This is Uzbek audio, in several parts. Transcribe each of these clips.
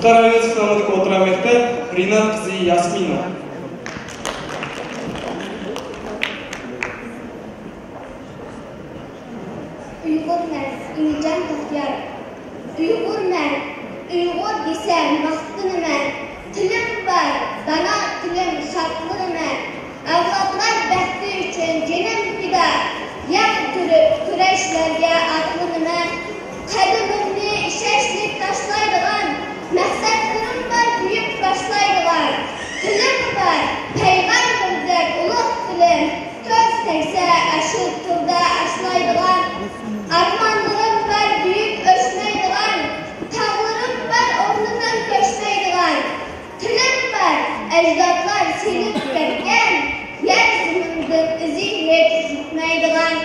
Құтқарыңыз сынамадық отырамекті Ринат қызы Ясмина. Uyg'urman, Imirjon To'xtiyor. Uyg'urman, Uyg'ur desam maqtinaman. Tilim bor, dana tilim saqlanaman. Avlodlar baxti uchun jinim fida. Yaq turib kurashlarga atlanaman. Qadimimni ishashlik tashlaydigan, maqsadlarim bor buyuk boshlaydigan. Tilim bor, payg'ambardek ulug' tilim. Ko'z tegsa ashu tilda ashlaydigan. Armanlarım var büyük ölçmeydigan, tağlarım var ornundan köşmeydigan. Tilim var, ecdatlar silip ketken, yer zımındır izi hiç gitmeydigan.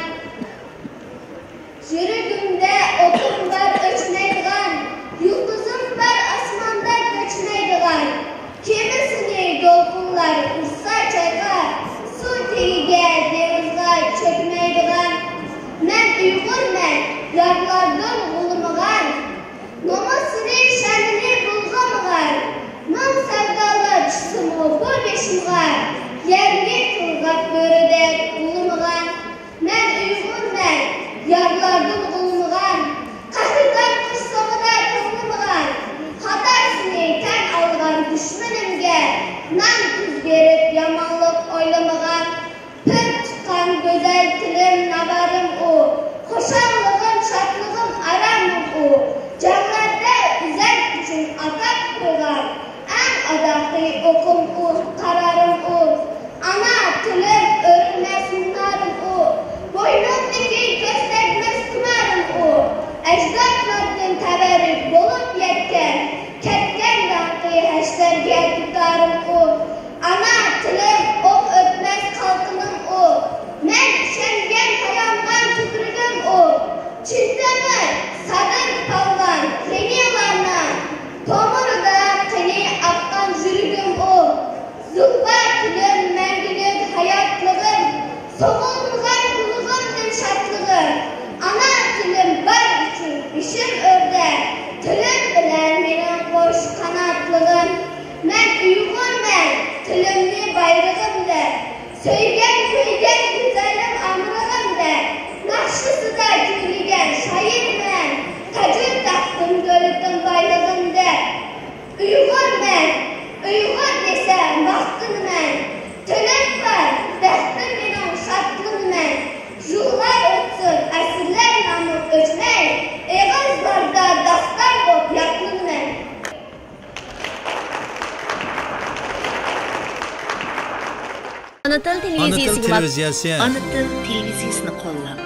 Yürügümde otum var ölçmeydigan, yıldızım var asmanda göçmeydigan. Kimisini dolkunlar ussa çayga, su teyige denizga çökmeydigan. Men Uyg'urman, yorlardan ulamagan, nomusini sha'nini bulg'amagan. Men savdolar tushsimi bu beshimga, yerga turg'ab bo'ridek ulamagan. Men Uyg'urman, yorlardan ulamagan, qahridan qishsog'ida to'lamagan. Xatosini tan olgan dushmanimga non tuz berib yomonlik o'ylamagan. Pir tutgan go'zal tilim nabarim u, xo'shallig'im shodlig'im aramim u. Jonlarda izzat uchun atab qo'ygan, eng adoqli o'qim u, qararim u. Ana tilim o'rinmas munorim u, bo'ynimdagi ko'z tegmas tumarim u. Ajdodlardan tabarruk bo'lib ketgan danqi hashlarga dutorim u. Ana tilim o'q o'tmas qalqinim u, men ishongan tayangan tuprugim u. Chintami sadir polvon kemiyalarni, tomirida qini oqqan yuragim u. Zulfa tilim mangulik hayotligim, so'g'ilmagan qulug'imdan shodligim. Ana tilim bor uchun bishim o'rda, tilim bilan mening qo'sh qanotligim. Men Uyg'urman, tilimni bayrog'imda, so'ygan ko'ygan go'zalim amrig'imda, naqshisida kuylagan shoirman, tajud taqdim go'litim bayrog'imda. Uyg'urman, Uyg'ur desa maqtinaman, tilim bor, baxtim mening shodligimman. Yillar o'tsin, asrlar nomi o'chmay, eg'izlarda dastor bo'lib yodlanaman. anatil telviziyasiga anatil telviziyasini qo'llab